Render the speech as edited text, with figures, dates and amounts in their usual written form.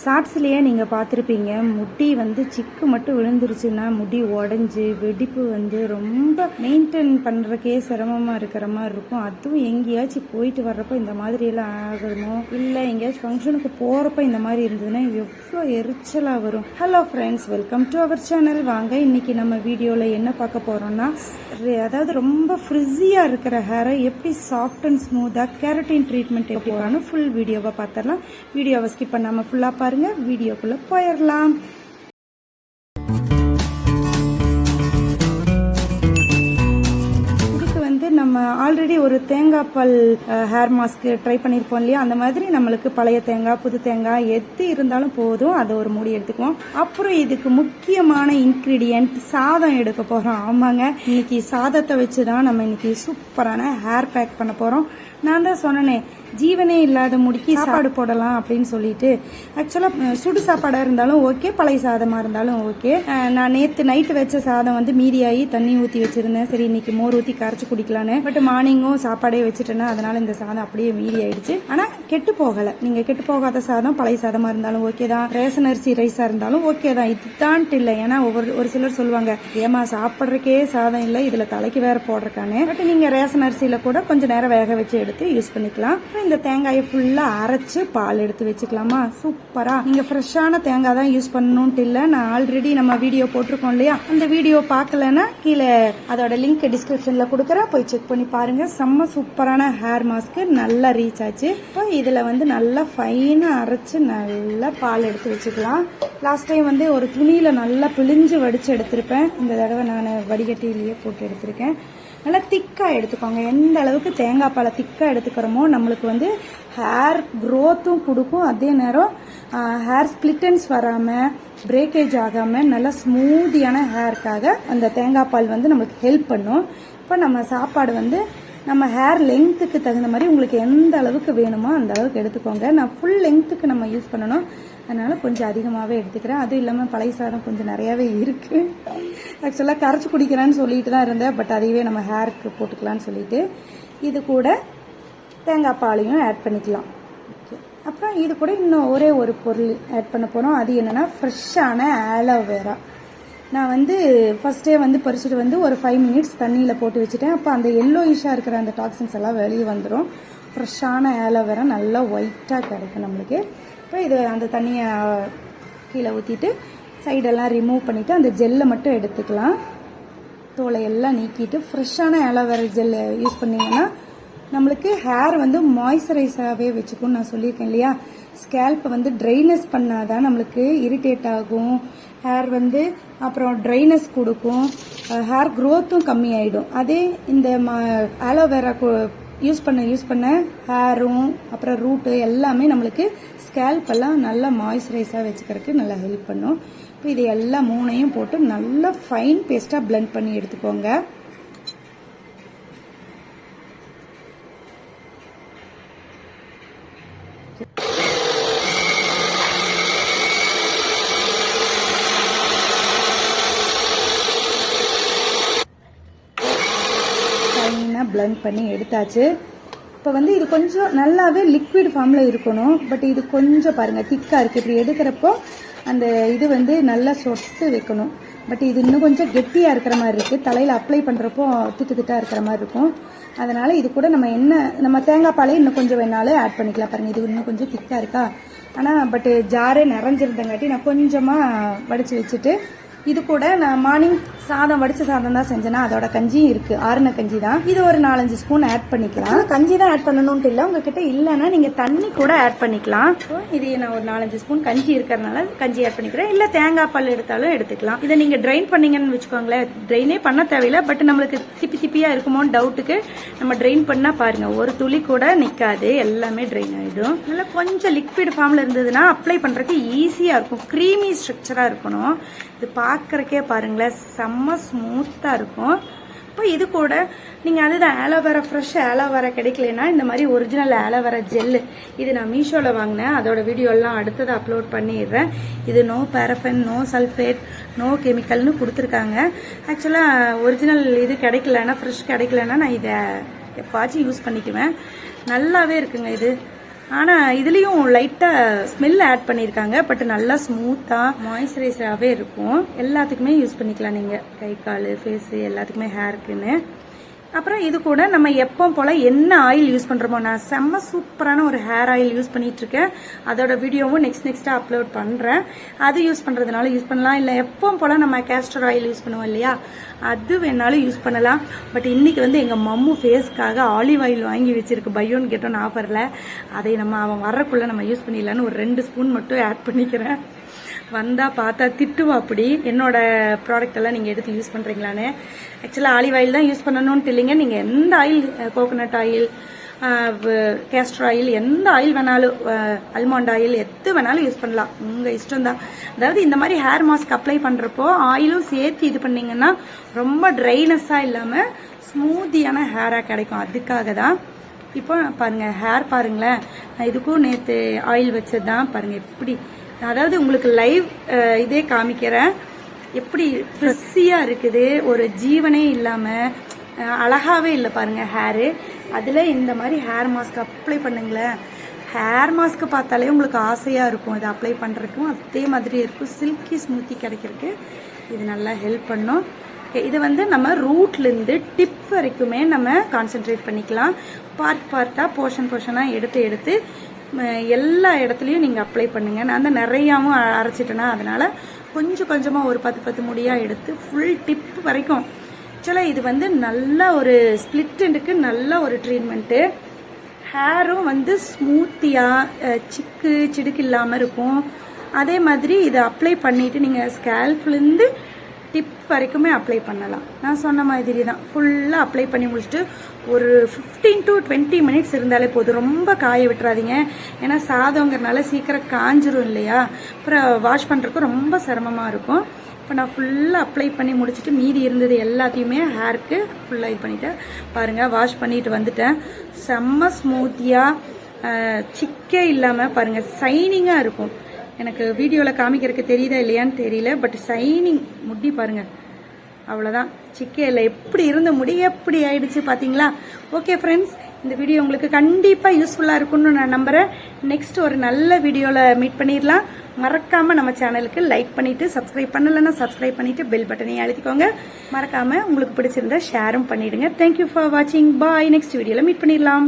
ஷார்ட்ஸ்லேயே நீங்கள் பார்த்துருப்பீங்க, முடி வந்து சிக்கு மட்டும் விழுந்துருச்சுன்னா முடி உடஞ்சி வெடிப்பு வந்து ரொம்ப மெயின்டைன் பண்ணுறக்கே சிரமமாக இருக்கிற மாதிரி இருக்கும். அதுவும் எங்கேயாச்சும் போயிட்டு வர்றப்போ இந்த மாதிரியெல்லாம் ஆகணும், இல்லை எங்கேயாச்சும் ஃபங்க்ஷனுக்கு போகிறப்ப இந்த மாதிரி இருந்ததுன்னா எவ்வளோ எரிச்சலாக வரும். Hello friends, welcome to our channel. வாங்க இன்னைக்கு நம்ம வீடியோவில் என்ன பார்க்க போகிறோம்னா, அதாவது ரொம்ப ஃப்ரிஸியாக இருக்கிற ஹேரை எப்படி சாஃப்ட் அண்ட் ஸ்மூத்தாக கேரட்டின் ட்ரீட்மெண்ட் எப்படி போகணும் ஃபுல் வீடியோவை பார்த்துடலாம். வீடியோவை ஸ்கிப் பண்ணாமல் ஃபுல்லாக பாருங்க, வீடியோக்குள்ள போயிடலாம். இதுக்கு வந்து நம்ம ஆல்ரெடி ஒரு தேங்காய் பால் ஹேர் மாஸ்க் ட்ரை பண்ணியிருப்போம் இல்லையா, அந்த மாதிரி நம்மளுக்கு பழைய தேங்காய் புது தேங்காய் எது இருந்தாலும் போதும், அதை ஒரு மூடி எடுத்துக்குவோம். அப்புறம் இதுக்கு முக்கியமான இன்கிரீடியன்ட் சாதம் எடுக்க போறோம். ஆமாங்க, இன்னைக்கு சாதத்தை வச்சுதான் நம்ம இன்னைக்கு சூப்பரான ஹேர் பேக் பண்ண போறோம். நான் தான் சொன்னேனே, ஜீவனே இல்லாத முடிக்கு சாப்பாடு போடலாம் அப்படின்னு சொல்லிட்டு. ஆக்சுவலாக சுடு சாப்பாடாக இருந்தாலும் ஓகே, பழைய சாதமாக இருந்தாலும் ஓகே. நான் நேற்று நைட்டு வச்ச சாதம் வந்து மீதியாகி தண்ணி ஊற்றி வச்சிருந்தேன். சரி இன்னைக்கு மோர் ஊற்றி கரைச்சி குடிக்கலான்னு. பட் மார்னிங்கும் சாப்பாடே வச்சுட்டேன்னா அதனால இந்த சாதம் அப்படியே மீதி ஆயிடுச்சு. ஆனால் கெட்டு போகலை. நீங்கள் கெட்டு போகாத சாதம் பழைய சாதமாக இருந்தாலும் ஓகே தான், ரேஷன் அரிசி ரைஸாக இருந்தாலும் ஓகே தான். இதுதான்ட்டு இல்லை. ஏன்னா ஒரு சிலர் சொல்லுவாங்க, ஏமா சாப்பிட்றக்கே சாதம் இல்லை, இதில் தலைக்கு வேற போடுறக்கானே. பட் நீங்கள் ரேஷன் அரிசியில் கூட கொஞ்சம் நேரம் வேக வச்சு எடுத்து யூஸ் பண்ணிக்கலாம். இந்த தேங்காயை ஃபுல்லா அரைச்சு பால் எடுத்து வச்சுக்கலாமா. சூப்பரா. நீங்க ஃப்ரெஷ்ஷான தேங்காய் தான் யூஸ் பண்ணணும்ட்டு இல்ல. நான் ஆல்ரெடி நம்ம வீடியோ போட்டிருக்கோம் இல்லையா, அந்த வீடியோ பார்க்கலன்னா கீழே அதோட லிங்க் டிஸ்கிரிப்ஷன்ல கொடுக்குறேன், போய் செக் பண்ணி பாருங்க. செம்ம சூப்பரான ஹேர் மாஸ்க் நல்லா ரீச் ஆச்சு. இப்போ இதுல வந்து நல்லா ஃபைனா அரைச்சு நல்லா பால் எடுத்து வச்சுக்கலாம். லாஸ்ட் டைம் வந்து ஒரு துணியில நல்லா பிழிஞ்சு வடிச்சு எடுத்திருப்பேன். இந்த தடவை நான் வடிகட்டிலேயே போட்டு எடுத்திருக்கேன். நல்லா திக்காக எடுத்துக்கோங்க. எந்த அளவுக்கு தேங்காய் பாலை திக்காக எடுத்துக்கிறோமோ நம்மளுக்கு வந்து ஹேர் க்ரோத்தும் கொடுக்கும், அதே நேரம் ஹேர் ஸ்பிளிட்டன்ஸ் வராமல் பிரேக்கேஜ் ஆகாமல் நல்லா ஸ்மூதியான ஹேருக்காக அந்த தேங்காய் பால் வந்து நம்மளுக்கு ஹெல்ப் பண்ணும். இப்போ நம்ம சாப்பாடு வந்து நம்ம ஹேர் லெங்க்த்துக்கு தகுந்த மாதிரி உங்களுக்கு எந்த அளவுக்கு வேணுமோ அந்த அளவுக்கு எடுத்துக்கோங்க. நான் ஃபுல் லெங்க்த்துக்கு நம்ம யூஸ் பண்ணணும், அதனால கொஞ்சம் அதிகமாகவே எடுத்துக்கிறேன். அதுவும் இல்லாமல் பழைய சாதம் கொஞ்சம் நிறையாவே இருக்குது. ஆக்சுவலாக கரைச்சி குடிக்கிறேன்னு சொல்லிட்டு தான் இருந்தேன், பட் அதையவே நம்ம ஹேருக்கு போட்டுக்கலான்னு சொல்லிட்டு இது கூட தேங்காய் பாலையும் ஆட் பண்ணிக்கலாம். ஓகே, அப்புறம் இது கூட இன்னும் ஒரே ஒரு பொருள் ஆட் பண்ண போகிறோம். அது என்னென்னா ஃப்ரெஷ்ஷான ஆலோவேரா. நான் வந்து ஃபர்ஸ்டே வந்து பறிச்சுட்டு வந்து ஒரு 5 மினிட்ஸ் தண்ணியில் போட்டு வச்சுட்டேன். அப்போ அந்த எல்லோயிஷாக இருக்கிற அந்த டாக்ஸின்ஸ் எல்லாம் வெளியே வந்துடும். ஃப்ரெஷ்ஷான ஆலோவேரா நல்லா ஒயிட்டாக கிடைக்கும் நம்மளுக்கு. இப்போ இது அந்த தண்ணியை கீழே ஊற்றிட்டு சைடெல்லாம் ரிமூவ் பண்ணிவிட்டு அந்த ஜெல்லை மட்டும் எடுத்துக்கலாம். தோலையெல்லாம் நீக்கிட்டு ஃப்ரெஷ்ஷான ஆலோவேரா ஜெல் யூஸ் பண்ணிங்கன்னா நம்மளுக்கு ஹேர் வந்து மாய்ஸ்சரைஸாகவே வச்சுக்கும். நான் சொல்லியிருக்கேன் இல்லையா, ஸ்கேல்ப்பை வந்து ட்ரைனஸ் பண்ணாதான் நம்மளுக்கு இரிட்டேட் ஆகும் ஹேர் வந்து, அப்புறம் ட்ரைனஸ் கொடுக்கும், ஹேர் க்ரோத்தும் கம்மியாயிடும். அதே இந்த ஆலோவேரா யூஸ் பண்ண ஹேரும் அப்புறம் ரூட்டு எல்லாமே நம்மளுக்கு ஸ்கேல்ப்பெல்லாம் நல்லா மாய்ஸ்சரைஸாக வச்சுக்கிறதுக்கு நல்லா ஹெல்ப் பண்ணும். இப்போ இது எல்லாம் மூணையும் போட்டு நல்லா ஃபைன் பேஸ்ட்டாக பிளெண்ட் பண்ணி எடுத்துக்கோங்க. பிளெண்ட் பண்ணி எடுத்தாச்சு. இப்போ வந்து இது கொஞ்சம் நல்லாவே லிக்விட் ஃபார்மில் இருக்கணும். பட் இது கொஞ்சம் பாருங்கள் திக்காக இருக்குது. இப்படி எடுக்கிறப்போ அந்த இது வந்து நல்லா சொட்டு வைக்கணும். பட் இது இன்னும் கொஞ்சம் கெட்டியாக இருக்கிற மாதிரி இருக்குது. தலையில் அப்ளை பண்ணுறப்போ திட்டாக இருக்கிற மாதிரி இருக்கும். அதனால் இது கூட நம்ம தேங்காய் பாலையும் இன்னும் கொஞ்சம் வேணாலும் ஆட் பண்ணிக்கலாம். பாருங்கள், இது இன்னும் கொஞ்சம் திக்காக இருக்கா. ஆனால் பட் ஜாரே நிறைஞ்சிருந்தங்காட்டி நான் கொஞ்சமாக வடித்து வச்சுட்டு இது கூட நான் மார்னிங் சாதம் வடிச்ச சாதம் தான் செஞ்சேன்னா அதோட கஞ்சியும் இருக்கு, ஆறுன கஞ்சி தான். இது ஒரு 4-5 ஸ்பூன் ஆட் பண்ணிக்கலாம். கஞ்சி தான் ஆட் பண்ணணும்ட்டு இல்லை, உங்ககிட்ட இல்லைன்னா நீங்க தண்ணி கூட ஆட் பண்ணிக்கலாம். இது நான் ஒரு 4-5 ஸ்பூன் கஞ்சி இருக்கிறதுனால கஞ்சி ஆட் பண்ணிக்கிறேன். இல்ல தேங்காய் பால் எடுத்தாலும் எடுத்துக்கலாம். இதை நீங்க ட்ரைன் பண்ணீங்கன்னு வச்சுக்கோங்களேன், ட்ரைனே பண்ண தேவையில்லை. பட் நம்மளுக்கு திப்பியா இருக்குமோன்னு டவுட்டுக்கு நம்ம ட்ரைன் பண்ணா பாருங்க, ஒரு துளி கூட நிக்காது, எல்லாமே ட்ரைன் ஆயிடும். நல்லா கொஞ்சம் லிக்விட் ஃபார்ம்ல இருந்ததுன்னா அப்ளை பண்றதுக்கு ஈஸியா இருக்கும். க்ரீமி ஸ்ட்ரக்சரா இருக்கணும். இது பார்க்கறக்கே பாருங்களேன் செம்ம ஸ்மூத்தா இருக்கும். இப்போ இது கூட நீங்கள் அதுதான் ஆலோவேரா, ஃப்ரெஷ் ஆலோவேரா கிடைக்கலனா இந்த மாதிரி ஒரிஜினல் ஆலோவேரா ஜெல்லு, இது நான் மீஷோவில் வாங்கினேன். அதோட வீடியோலாம் அடுத்தது அப்லோட் பண்ணிடுறேன். இது நோ பேரஃபன், நோ சல்ஃபேட், நோ கெமிக்கல்னு கொடுத்துருக்காங்க. ஆக்சுவலாக ஒரிஜினல் இது கிடைக்கலன்னா, ஃப்ரெஷ் கிடைக்கலன்னா நான் இதை எப்பாச்சும் யூஸ் பண்ணிக்குவேன். நல்லாவே இருக்குங்க இது. ஆனால் இதுலேயும் லைட்டாக ஸ்மெல் ஆட் பண்ணியிருக்காங்க. பட் நல்லா ஸ்மூத்தாக மாய்ஸ்சரைசராகவே இருக்கும். எல்லாத்துக்குமே யூஸ் பண்ணிக்கலாம் நீங்கள், கை கால் ஃபேஸு எல்லாத்துக்குமே ஹேருக்குன்னு. அப்புறம் இது கூட நம்ம எப்போ போல் என்ன ஆயில் யூஸ் பண்ணுறோமோ, நான் செம்ம சூப்பரான ஒரு ஹேர் ஆயில் யூஸ் பண்ணிகிட்ருக்கேன். அதோட வீடியோவும் நெக்ஸ்ட்டாக அப்லோட் பண்ணுறேன். அது யூஸ் பண்ணுறதுனால யூஸ் பண்ணலாம். இல்லை எப்போ போல் நம்ம கேஸ்டர் ஆயில் யூஸ் பண்ணுவோம் இல்லையா, அது வேணாலும் யூஸ் பண்ணலாம். பட் இன்றைக்கி எங்கள் மம்மு ஃபேஸ்க்காக ஆலிவ் ஆயில் வாங்கி வச்சுருக்கு, பை ஒன் கெட் ஒன் ஆஃபரில். அதை அவன் வர்றக்குள்ளே நம்ம யூஸ் பண்ணிடலான்னு ஒரு 2 ஸ்பூன் மட்டும் ஆட் பண்ணிக்கிறேன். வந்தால் பார்த்தா திட்டுவா அப்படி, என்னோட ப்ராடக்ட் எல்லாம் நீங்கள் எடுத்து யூஸ் பண்ணுறீங்களான்னு. ஆக்சுவலாக ஆலிவ் ஆயில் தான் யூஸ் பண்ணணும்னு இல்லைங்க. நீங்கள் எந்த oil, coconut oil, castor oil, எந்த ஆயில் வேணாலும், அல்மண்ட் ஆயில், எது வேணாலும் யூஸ் பண்ணலாம், உங்கள் இஷ்டம் தான். அதாவது இந்த மாதிரி ஹேர் மாஸ்க் அப்ளை பண்ணுறப்போ ஆயிலும் சேர்த்து இது பண்ணிங்கன்னா ரொம்ப ட்ரைனஸாக இல்லாமல் ஸ்மூத்தியான ஹேராக கிடைக்கும். அதுக்காக தான். இப்போ பாருங்கள், ஹேர் பாருங்களேன், நான் இதுக்கும் நேற்று ஆயில் வச்சது தான். பாருங்கள் எப்படி, அதாவது உங்களுக்கு லைவ் இதே காமிக்கிறேன், எப்படி ஃப்ரெஷ்ஷியாக இருக்குது, ஒரு ஜீவனே இல்லாமல் அழகாகவே இல்லை பாருங்கள் ஹேரு. அதில் இந்த மாதிரி ஹேர் மாஸ்க் அப்ளை பண்ணுங்களேன், ஹேர் மாஸ்க்கு பார்த்தாலே உங்களுக்கு ஆசையாக இருக்கும். இதை அப்ளை பண்ணுறதுக்கும் அதே மாதிரி இருக்கும், சில்கி ஸ்மூத்தி கிடைக்கிறதுக்கு இது நல்லா ஹெல்ப் பண்ணும். இது நம்ம ரூட்லேருந்து டிப் வரைக்குமே நம்ம கான்சென்ட்ரேட் பண்ணிக்கலாம். பார்ட்டாக போர்ஷனாக எடுத்து எல்லா இடத்துலையும் நீங்கள் அப்ளை பண்ணுங்கள். நான் தான் நிறையாவும் அரைச்சிட்டேன்னா, அதனால் கொஞ்சமாக ஒரு 10 முடியாக எடுத்து ஃபுல் டிப் வரைக்கும். ஆக்சுவலாக இது நல்ல ஒரு ஸ்பிளிட் எண்டுக்கு நல்ல ஒரு ட்ரீட்மெண்ட்டு. ஹேரும் ஸ்மூத்தியாக சிடுக்கு இல்லாமல் இருக்கும். அதே மாதிரி இதை அப்ளை பண்ணிவிட்டு நீங்கள் ஸ்கேல்ப்லேருந்து டிப் வரைக்குமே அப்ளை பண்ணலாம். நான் சொன்ன மாதிரி தான் ஃபுல்லாக அப்ளை பண்ணி முடிச்சுட்டு ஒரு 15 to 20 மினிட்ஸ் இருந்தாலே போதும். ரொம்ப காய விட்டுறாதீங்க, ஏன்னா சாதங்கிறனால சீக்கிரம் காஞ்சிரும் இல்லையா, அப்புறம் வாஷ் பண்ணுறதுக்கும் ரொம்ப சிரமமாக இருக்கும். இப்போ நான் ஃபுல்லாக அப்ளை பண்ணி முடிச்சுட்டு மீதி இருந்தது எல்லாத்தையுமே ஹேருக்கு ஃபுல்லாக இது பண்ணிவிட்டேன். பாருங்கள், வாஷ் பண்ணிட்டு வந்துட்டேன். செம்ம ஸ்மூத்தியாக சிக்கே இல்லாமல் பாருங்கள், சைனிங்காக இருக்கும். எனக்கு வீடியோவில் காமிக்கிறதுக்கு தெரியுதா இல்லையான்னு தெரியல, பட் சைனிங் முடி பாருங்கள், அவ்வளோதான். சிக்கையில் எப்படி இருந்த முடி எப்படி ஆயிடுச்சு பார்த்தீங்களா. ஓகே ஃப்ரெண்ட்ஸ், இந்த வீடியோ உங்களுக்கு கண்டிப்பாக யூஸ்ஃபுல்லாக இருக்கும்னு நான் நம்புகிறேன். நெக்ஸ்ட் ஒரு நல்ல வீடியோவில் மீட் பண்ணிடலாம். மறக்காமல் நம்ம சேனலுக்கு லைக் பண்ணிவிட்டு, சப்ஸ்கிரைப் பண்ணலைன்னா சப்ஸ்கிரைப் பண்ணிவிட்டு பெல் பட்டனையும் அழுத்திக்கோங்க. மறக்காமல் உங்களுக்கு பிடிச்சிருந்தா ஷேரும் பண்ணிவிடுங்க. தேங்க்யூ ஃபார் வாட்சிங். பாய். நெக்ஸ்ட் வீடியோவில் மீட் பண்ணிடலாம்.